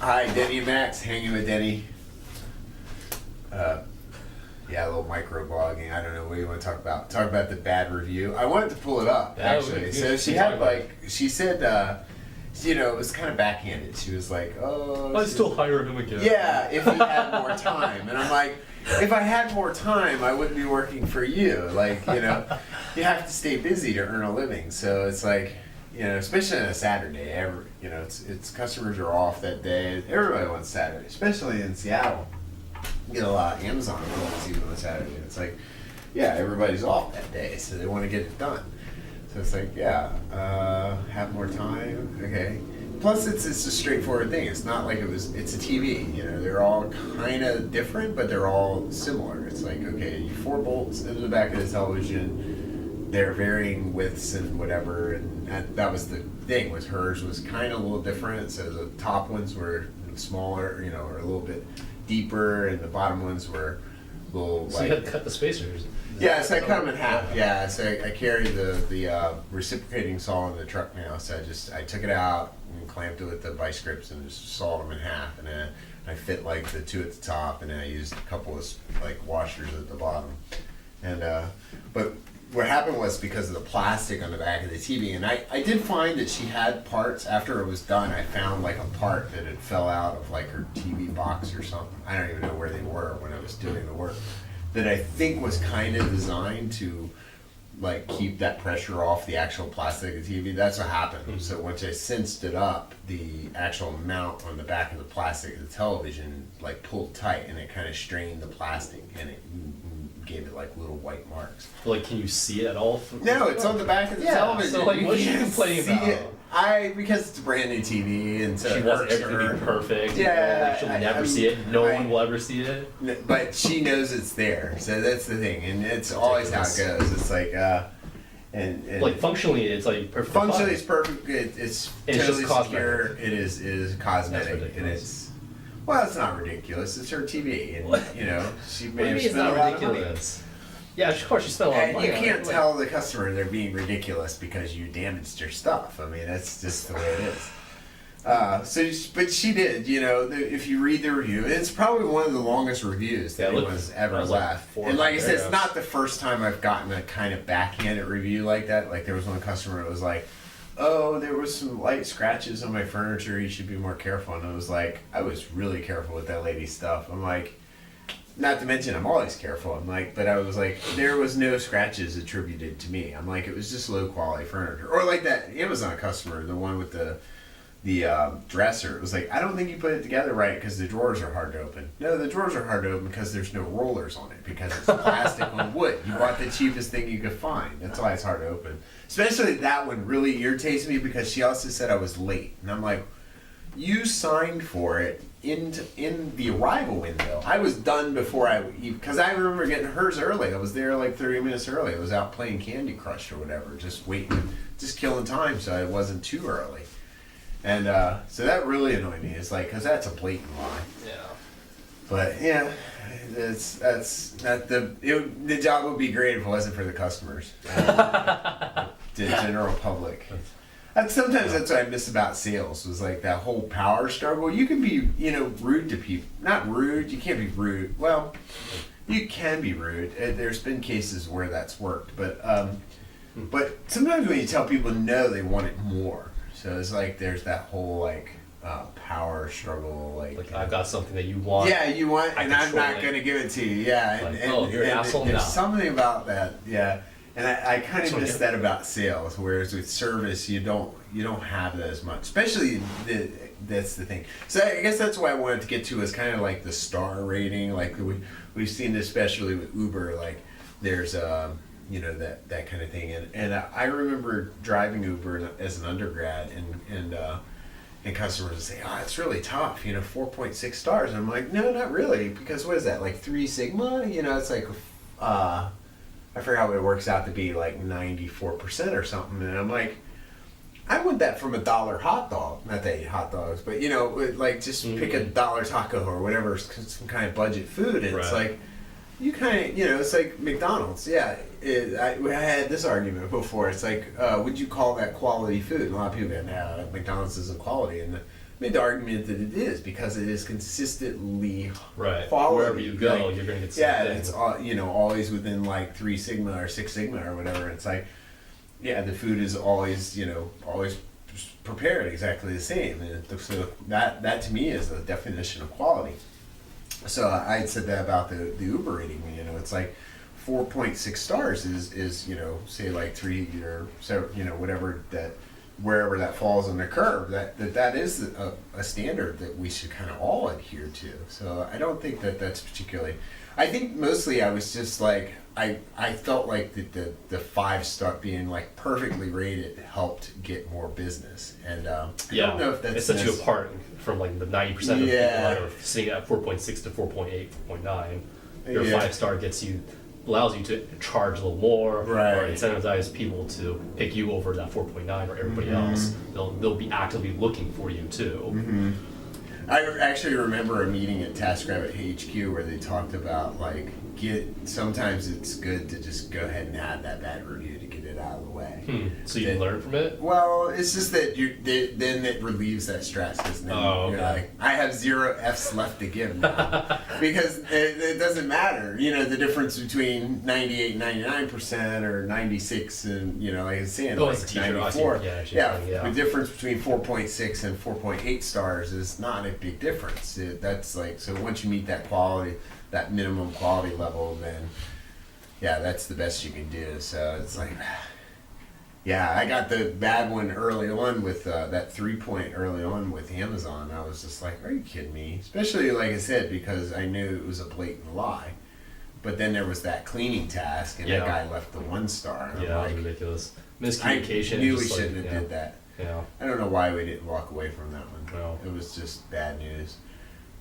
Hi, Denny and Max, hanging with Denny. Yeah, a little microblogging. I don't know what you want to talk about. Talk about the bad review. I wanted to pull it up actually. So she had she said, it was kind of backhanded. She was like, "Oh, I'd still hire him again." Yeah, if he had more time. And I'm like, if I had more time, I wouldn't be working for you. Like, you have to stay busy to earn a living. So it's like, especially on a Saturday, it's customers are off that day. Everybody wants Saturday, especially in Seattle. You get a lot of Amazon orders even on Saturday. It's like, yeah, everybody's off that day, so they want to get it done. So it's like, have more time, okay. Plus, it's a straightforward thing. It's not like it's a TV. They're all kind of different, but they're all similar. It's like, okay, 4 bolts into the back of the television. They're varying widths and whatever, and that was the thing. Was hers was kind of a little different. So the top ones were smaller, or a little bit deeper, and the bottom ones were a little. So you had to cut the spacers. Yeah, so I cut them in half. Yeah, so I carry the reciprocating saw in the truck now. So I took it out and clamped it with the vice grips and just sawed them in half, and then I fit like the 2 at the top, and then I used a couple of like washers at the bottom. And but what happened was because of the plastic on the back of the TV, and I did find that she had parts after it was done. I found like a part that had fell out of like her TV box or something. I don't even know where they were when I was doing the work. That I think was kind of designed to like keep that pressure off the actual plastic of the TV. That's what happened. Mm-hmm. So once I cinched it up, the actual mount on the back of the plastic of the television like pulled tight, and it kind of strained the plastic, and it gave it like little white marks. Like, can you see it at all? No, it's on the back of the television. So like, what's she complaining about? Because it's a brand new TV, and so she wants everything to be perfect. Yeah, she'll never see it. No one will ever see it. But she knows it's there, so that's the thing, and it's always how it goes. It's like, and like functionally, it's like perfect. Functionally, it's perfect. It's totally secure. It is cosmetic, and it's not ridiculous. It's her TV, and she may have spent a lot of money. Yeah, of course, you spent a lot of money. You can't tell the customer they're being ridiculous because you damaged their stuff. I mean, that's just the way it is. But she did, if you read the review, it's probably one of the longest reviews that anyone's ever left. And like I said, it's not the first time I've gotten a kind of backhanded review like that. Like there was one customer that was like, "Oh, there was some light scratches on my furniture. You should be more careful." And I was like, I was really careful with that lady's stuff. I'm like, not to mention I'm always careful. I'm like, but I was like, there was no scratches attributed to me. I'm like, it was just low quality furniture. Or like that Amazon customer, the one with the dresser. It was like, I don't think you put it together right because the drawers are hard to open. No, the drawers are hard to open because there's no rollers on it, because it's plastic on wood. You bought the cheapest thing you could find. That's why it's hard to open. Especially that one really irritates me because she also said I was late. And I'm like, you signed for it in the arrival window. I was done before because I remember getting hers early. I was there like 30 minutes early. I was out playing Candy Crush or whatever, just waiting, just killing time so I wasn't too early. And so that really annoyed me. It's like, because that's a blatant lie. Yeah. But yeah, that's not the job would be great if it wasn't for the customers, the general public. And sometimes that's what I miss about sales, was like that whole power struggle. You can be, rude to people. Not rude, you can't be rude. Well, you can be rude. There's been cases where that's worked. But sometimes when you tell people no, they want it more. So it's like there's that whole like power struggle. Like I've got something that you want. Yeah, you want, and I'm not going to give it to you. Yeah. And you're an asshole now. There's something about that, yeah. And I kind of miss that about sales, whereas with service you don't have that as much. Especially that's the thing. So I guess that's why I wanted to get to is kind of like the star rating. Like we've seen this especially with Uber. Like there's that kind of thing. And I remember driving Uber as an undergrad, and customers would say, "Oh, it's really tough. 4.6 stars." And I'm like, no, not really, because what is that, like 3 Sigma? It's like I forgot what it works out to be, like 94% or something. And I'm like, I want that from a $1 hot dog. Not that I eat hot dogs, but like just pick a $1 taco or whatever, some kind of budget food. And it's like, you kind of, it's like McDonald's. Yeah, I had this argument before. It's like, would you call that quality food? And a lot of people go, no, McDonald's isn't quality. And made the argument that it is because it is consistently Right. quality. Wherever you go, Like, you're gonna get the yeah, same thing. it's all, always within like 3 Sigma or 6 Sigma or whatever. It's like, yeah, the food is always always prepared exactly the same, and so that to me is the definition of quality. So I had said that about the Uber rating. It's like 4.6 stars is say like 3 or so, whatever that, wherever that falls on the curve, that is a standard that we should kind of all adhere to. So I don't think that that's particularly. I think mostly I was just like I felt like the 5-star being like perfectly rated helped get more business, and I don't know if that's it sets you apart from like the 90% of people Yeah. that are sitting at 4.6 to 4.8, 4.9. Your Yeah. 5-star allows you to charge a little more, Right. or incentivize people to pick you over that 4.9 or everybody Mm-hmm. else. They'll be actively looking for you too. I actually remember a meeting at TaskRabbit HQ where they talked about like sometimes it's good to just go ahead and have that bad review to get it out of the way. So you can learn from it. Well, it's just that then it relieves that stress because then you're okay. like, I have 0 Fs left to give now because it doesn't matter. The difference between 98 and 99% or 96 and like I was saying, Oh, like it's a t-shirt. 94. Yeah. The difference between 4.6 and 4.8 stars is not a big difference. That's like, so once you meet that quality, that minimum quality level, then yeah, that's the best you can do. So it's like, yeah, I got the bad one early on with that 3-point early on with Amazon. I was just like, are you kidding me? Especially like I said, because I knew it was a blatant lie. But then there was that cleaning task, and that guy left the 1 star. And Yeah, I'm it was like, ridiculous. I Miscommunication. knew we just shouldn't like, have did that. Yeah. I don't know why we didn't walk away from that one. No. It was just bad news.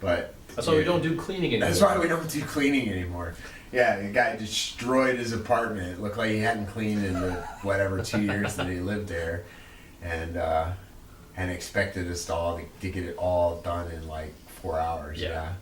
But That's why we don't do cleaning anymore. That's why we don't do cleaning anymore. Yeah, the guy destroyed his apartment. It looked like he hadn't cleaned in the whatever 2 years that he lived there, and expected us to get it all done in like 4 hours. Yeah.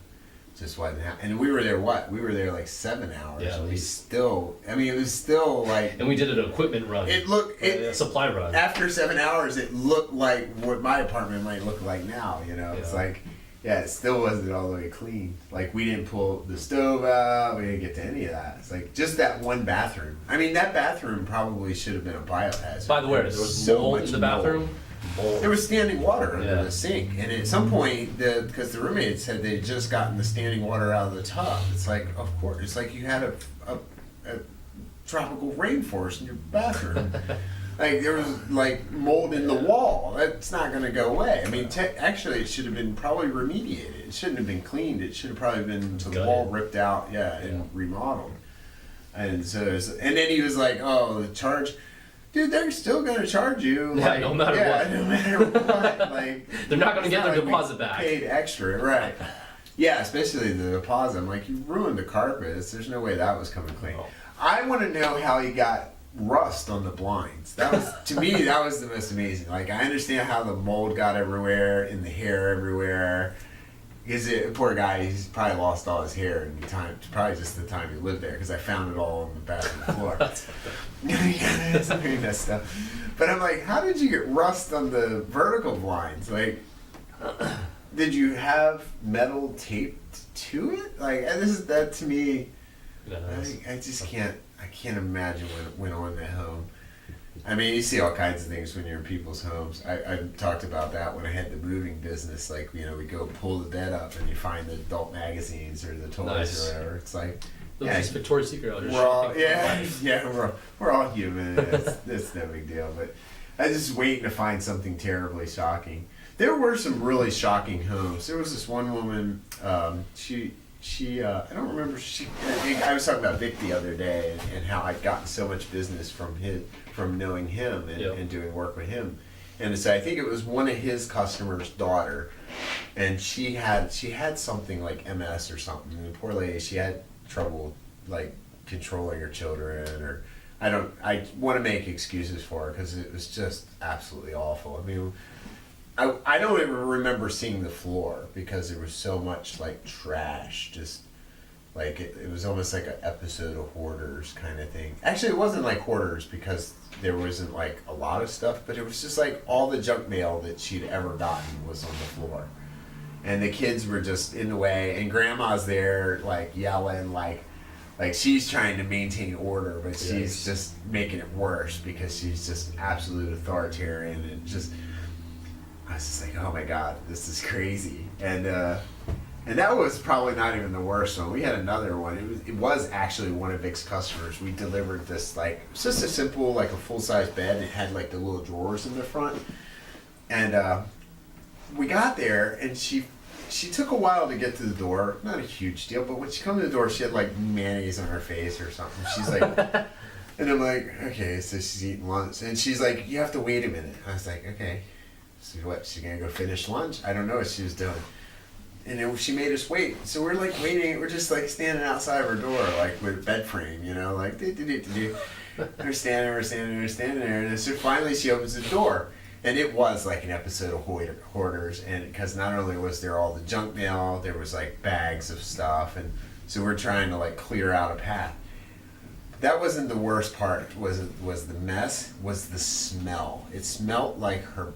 Just wasn't happening. And we were there We were there like 7 hours. Yeah, at and we least. still. I mean, it was still like. And we did an equipment run. A supply run. After 7 hours, it looked like what my apartment might look like now. It's Yeah. like, yeah, it still wasn't all the way clean. Like, we didn't pull the stove out. We didn't get to any of that. It's like just that one bathroom. I mean, that bathroom probably should have been a biohazard. By the way, there was mold in the bathroom. Mold. There was standing water under Yeah. the sink, and at some point, because the roommate said they had just gotten the standing water out of the tub. It's like, of course, it's like you had a tropical rainforest in your bathroom. Like there was like mold in the wall. That's not going to go away. I mean, actually, it should have been probably remediated. It shouldn't have been cleaned. It should have probably been the wall ripped out, and remodeled. And so, and then he was like, "Oh, the charge." Dude, they're still gonna charge you. Yeah, Like, no matter what. No matter what. Like They're not gonna it's get their like we deposit back. Paid extra, right? Yeah, especially the deposit. I'm like, you ruined the carpets. There's no way that was coming clean. Oh. I want to know how he got rust on the blinds. That was, to me, that was the most amazing. Like, I understand how the mold got everywhere and the hair everywhere. Poor guy, he's probably lost all his hair in time. Probably just the time he lived there, because I found it all on the bathroom floor. Yeah, it's very messed up. But I'm like, how did you get rust on the vertical blinds? Like, did you have metal taped to it? Like, that to me. I just can't. I can't imagine what went on in that home. I mean, you see all kinds of things when you're in people's homes. I talked about that when I had the moving business. Like, we go pull the bed up and you find the adult magazines or the toys Nice. or whatever. It's like, Look at this Victoria's Secret. I'll just we're all, shopping. we're all human. It's no big deal. But I was just waiting to find something terribly shocking. There were some really shocking homes. There was this one woman. She I don't remember. I was talking about Vic the other day and how I'd gotten so much business from knowing him and doing work with him. And so I think it was one of his customers' daughter, and she had something like MS or something. And the poor lady, she had trouble like controlling her children, or I want to make excuses for her because it was just absolutely awful. I mean, I don't even remember seeing the floor because there was so much like trash just Like it was almost like an episode of Hoarders kind of thing. Actually, it wasn't like Hoarders because there wasn't like a lot of stuff, but it was just like all the junk mail that she'd ever gotten was on the floor. And the kids were just in the way, and grandma's there like yelling like she's trying to maintain order, but she's just making it worse because she's just absolute authoritarian, and just I was just like, oh my god, this is crazy. And that was probably not even the worst one. We had another one. It was actually one of Vic's customers. We delivered this, like, it's just a simple, like a full-size bed, and it had like the little drawers in the front. And we got there, and she took a while to get to the door. Not a huge deal, but when she come to the door, she had like mayonnaise on her face or something. She's like, and I'm like, okay, so she's eating lunch, and she's like, you have to wait a minute. I was like, okay, so what? She's gonna go finish lunch? I don't know what she was doing. And she made us wait. So we're like waiting. We're just like standing outside of her door, like with a bed frame, you know, like We're standing there. And so finally she opens the door. And it was like an episode of Hoarders. And because not only was there all the junk mail, there was like bags of stuff. And so we're trying to like clear out a path. That wasn't the worst part. Was the mess, was the smell. It smelled like her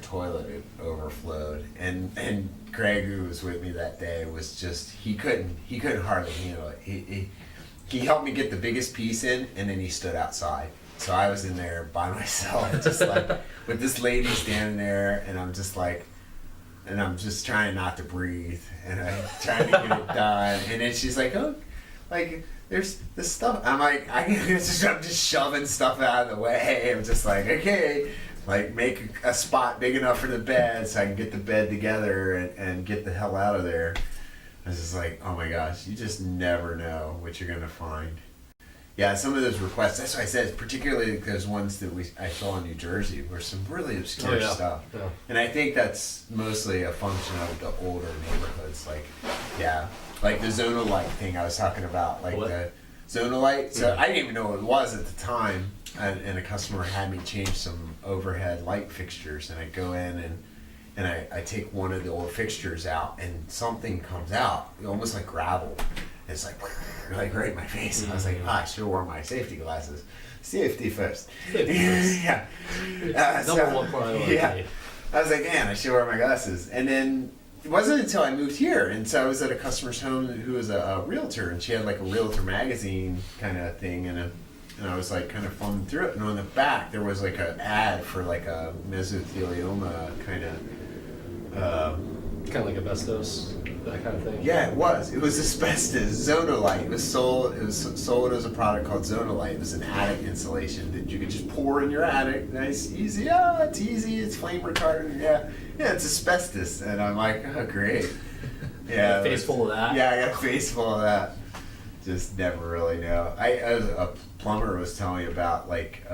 toilet had overflowed, and Greg, who was with me that day, was just he couldn't hardly handle it. He helped me get the biggest piece in, and then he stood outside. So I was in there by myself, just like with this lady standing there, and I'm just like, and I'm just trying not to breathe, and I'm trying to get it done, and then she's like, oh, like there's this stuff. I'm like, I'm just shoving stuff out of the way. I'm just like, okay. Like, make a spot big enough for the bed so I can get the bed together and get the hell out of there. I was just like, oh my gosh, you just never know what you're going to find. Yeah, some of those requests, that's why I said, particularly those ones that I saw in New Jersey, were some really obscure stuff. Yeah. And I think that's mostly a function of the older neighborhoods. Like, yeah, like the Zonalite thing I was talking about, like the Zonalite. So I didn't even know what it was at the time. And a customer had me change some overhead light fixtures, and I go in and I take one of the old fixtures out, and something comes out, almost like gravel. It's like right in my face. And I was like, I should have worn my safety glasses. Safety first. Yeah. Number one priority. Yeah. I was like, man, I should wear my glasses. And then it wasn't until I moved here, and so I was at a customer's home who was a realtor, and she had like a realtor magazine kind of thing, and I was like kind of thumbing through it, and on the back there was like an ad for like a mesothelioma kind of like asbestos, that kind of thing. Yeah, it was asbestos. Zonalite. It was sold as a product called Zonalite. It was an attic insulation that you could just pour in your attic. Nice, easy. Oh, it's easy. It's flame retardant. Yeah, it's asbestos. And I'm like, oh, great. Yeah, face full of that. Yeah, I got a face full of that. Just never really know. A plumber was telling me about, like,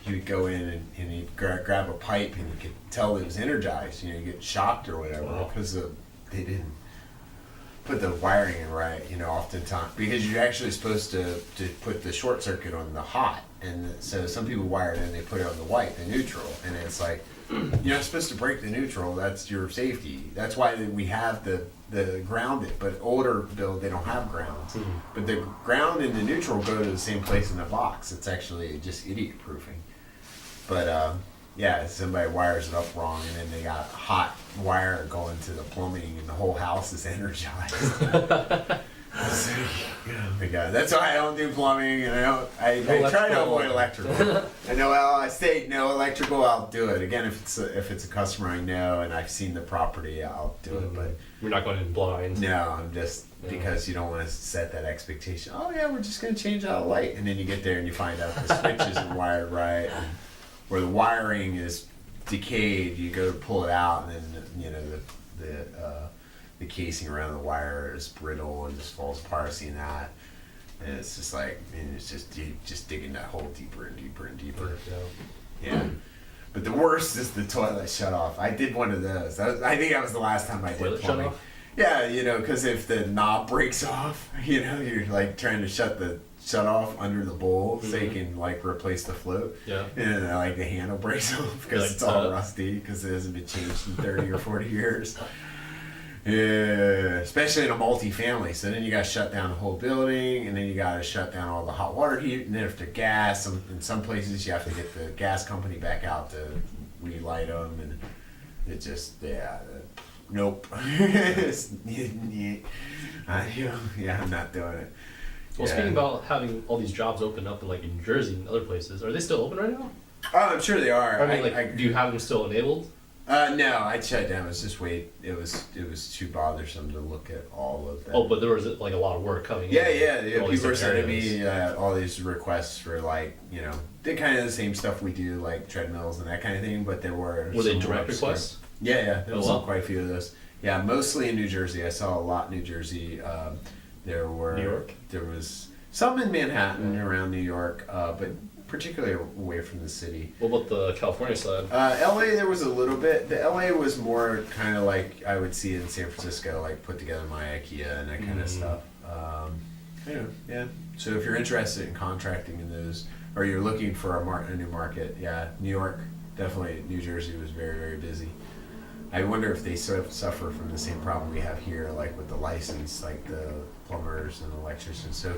you would go in and he'd grab a pipe, and you could tell it was energized. You know, you get shocked or whatever because they didn't put the wiring in right. You know, oftentimes because you're actually supposed to put the short circuit on the hot, and so some people wire it in, they put it on the white, the neutral, and it's like you're not supposed to break the neutral. That's your safety. That's why we have the grounded, but older build they don't have grounds. But the ground and the neutral go to the same place in the box. It's actually just idiot proofing. But yeah, somebody wires it up wrong, and then they got a hot wire going to the plumbing, and the whole house is energized. Oh my God, that's why I don't do plumbing, and I try to avoid electrical. I know, well, I state no electrical, I'll do it. Again, if it's a customer I know and I've seen the property, I'll do it. But you're not going in blind. No, I'm just because you don't want to set that expectation. Oh yeah, we're just going to change out a light, and then you get there and you find out the switch isn't wired right, or the wiring is decayed. You go to pull it out, and then you know the casing around the wire is brittle and just falls apart. I've seen that, and it's just like, man, it's just digging that hole deeper and deeper and deeper. Yeah. But the worst is the toilet shut off. I did one of those. I think that was the last time I did toilet plumbing. Shut off? Yeah, you know, because if the knob breaks off, you know, you're like trying to shut off under the bowl so you can like replace the float. Yeah. And then like the handle breaks off because it's all rusty because it hasn't been changed in 30 or 40 years. Yeah, especially in a multi-family. So then you got to shut down the whole building, and then you got to shut down all the hot water heat, and then if they're gas, in some places you have to get the gas company back out to relight them, and it just, yeah, nope. Yeah, I'm not doing it. Well, Yeah. speaking about having all these jobs open up in like in New Jersey and other places, are they still open right now? Oh, I'm sure they are. I mean, like, do you have them still enabled? No, I shut down. It was just wait. It was too bothersome to look at all of that. Oh, but there was like a lot of work coming Yeah, in. yeah. all these People were different sending areas. me all these requests for like the kind of the same stuff we do, like treadmills and that kind of thing. But there were Were they some direct obscure- requests? Yeah, yeah. There Oh, was wow. quite a few of those. Yeah, mostly in New Jersey. I saw a lot in New Jersey. There were New York? There was some in Manhattan around New York, but particularly away from the city. What about the California side? LA, there was a little bit. The LA was more kind of like I would see in San Francisco, like put together my IKEA and that kind of stuff. Yeah. So if you're interested in contracting in those, or you're looking for a new market, yeah, New York, definitely. New Jersey was very, very busy. I wonder if they sort of suffer from the same problem we have here, like with the license, like the plumbers and electricians. So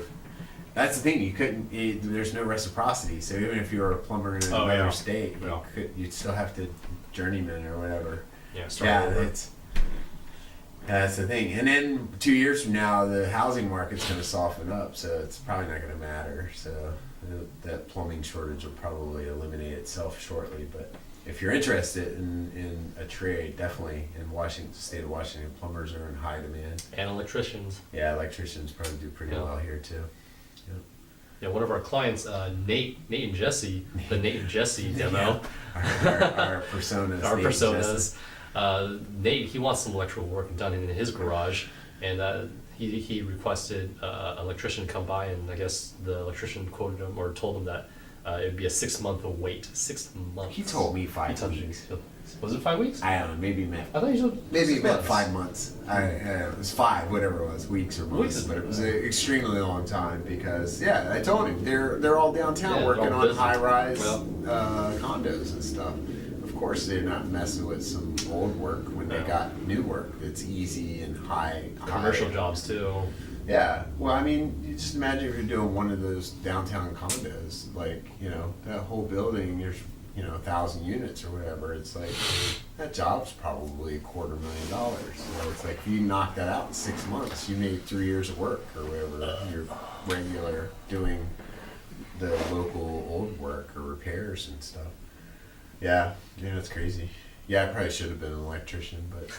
that's the thing. You couldn't. There's no reciprocity. So even if you were a plumber in Oh, another yeah. state, Yeah. you'd still have to journeyman or whatever. Yeah, That's the thing. And then 2 years from now, the housing market's going to soften up, so it's probably not going to matter. So that plumbing shortage will probably eliminate itself shortly. But if you're interested in a trade, definitely in Washington, state of Washington, plumbers are in high demand. And electricians. Yeah, electricians probably do pretty Yeah. well here too. Yeah, one of our clients, Nate and Jesse, the Nate and Jesse demo, Our personas. our Nate and personas. Nate, he wants some electrical work done in his garage, and he requested an electrician to come by, and I guess the electrician quoted him or told him that it'd be a 6-month wait. 6 months. He told me He 5 told weeks. you. Was it 5 weeks? I don't know, maybe meant I thought you said maybe 6 it meant months. 5 months. It was 5, whatever it was, weeks or months. Weeks. But it was an extremely long time because I told him they're all downtown Yeah, working they're all on busy. high-rise Well. condos and stuff. Of course, they're not messing with some old work when they No. got new work. It's easy and high. Commercial jobs too. Yeah, well, I mean, you just imagine if you're doing one of those downtown condos, like, that whole building, there's, 1,000 units or whatever. It's like, that job's probably $250,000. So it's like, if you knock that out in 6 months, you made 3 years of work or whatever. You're regular doing the local old work or repairs and stuff. Yeah, it's crazy. Yeah, I probably should have been an electrician, but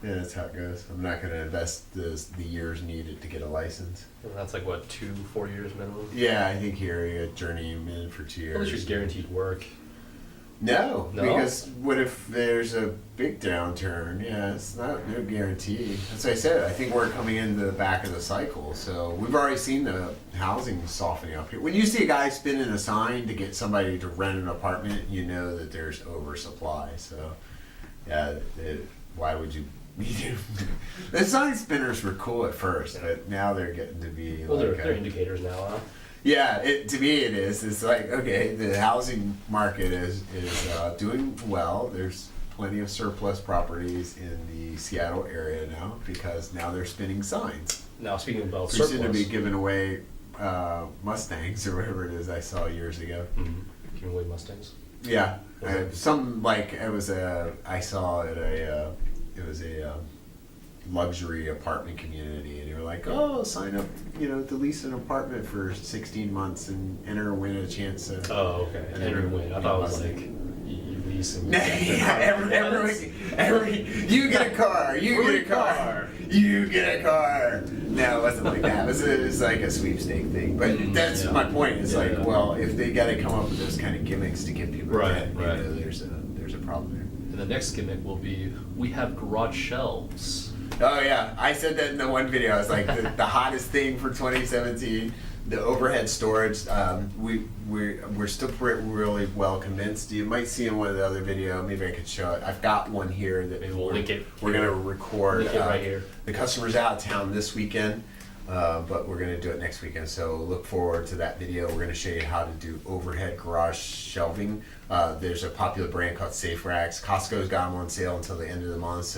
yeah, that's how it goes. I'm not going to invest the years needed to get a license. And that's like what, 2-4 years minimum. Yeah, I think here you got journeyman for 2 At least years. you're guaranteed work. No, No? because what if there's a big downturn? Yeah, it's no guarantee. As I said, I think we're coming into the back of the cycle. So we've already seen the housing softening up here. When you see a guy spinning a sign to get somebody to rent an apartment, you know that there's oversupply. So yeah, why would you? The sign spinners were cool at first, but now they're getting to be Well, like they're indicators now, huh? yeah, to me it is. It's like, okay, the housing market is doing well. There's plenty of surplus properties in the Seattle area now because now they're spinning signs. Now, speaking about We surplus. seem to be giving away Mustangs or whatever it is I saw years ago. Giving away Mustangs. Yeah, Was it- some like I saw at a luxury apartment community, and you were like, oh, sign up, to lease an apartment for 16 months and enter and win a chance to. Oh, okay. And Enter and then win. I thought it was Mustang. like you lease and. You get a car, you Free get a car, you get a car. No, it wasn't like that. It was like a sweepstake thing. But that's Yeah. my point. It's Yeah. like, well, if they got to come up with those kind of gimmicks to get people Right, in, right. there's a problem there. And the next gimmick will be we have garage shelves. Oh yeah, I said that in the one video. I was like, the hottest thing for 2017, the overhead storage. We're still really well convinced. You might see in one of the other video. Maybe I could show it. I've got one here that Maybe we'll link it. We're gonna record. Link it right here. The customer's out of town this weekend, but we're gonna do it next weekend. So look forward to that video. We're gonna show you how to do overhead garage shelving. There's a popular brand called Safe Racks. Costco's got them on sale until the end of the month. So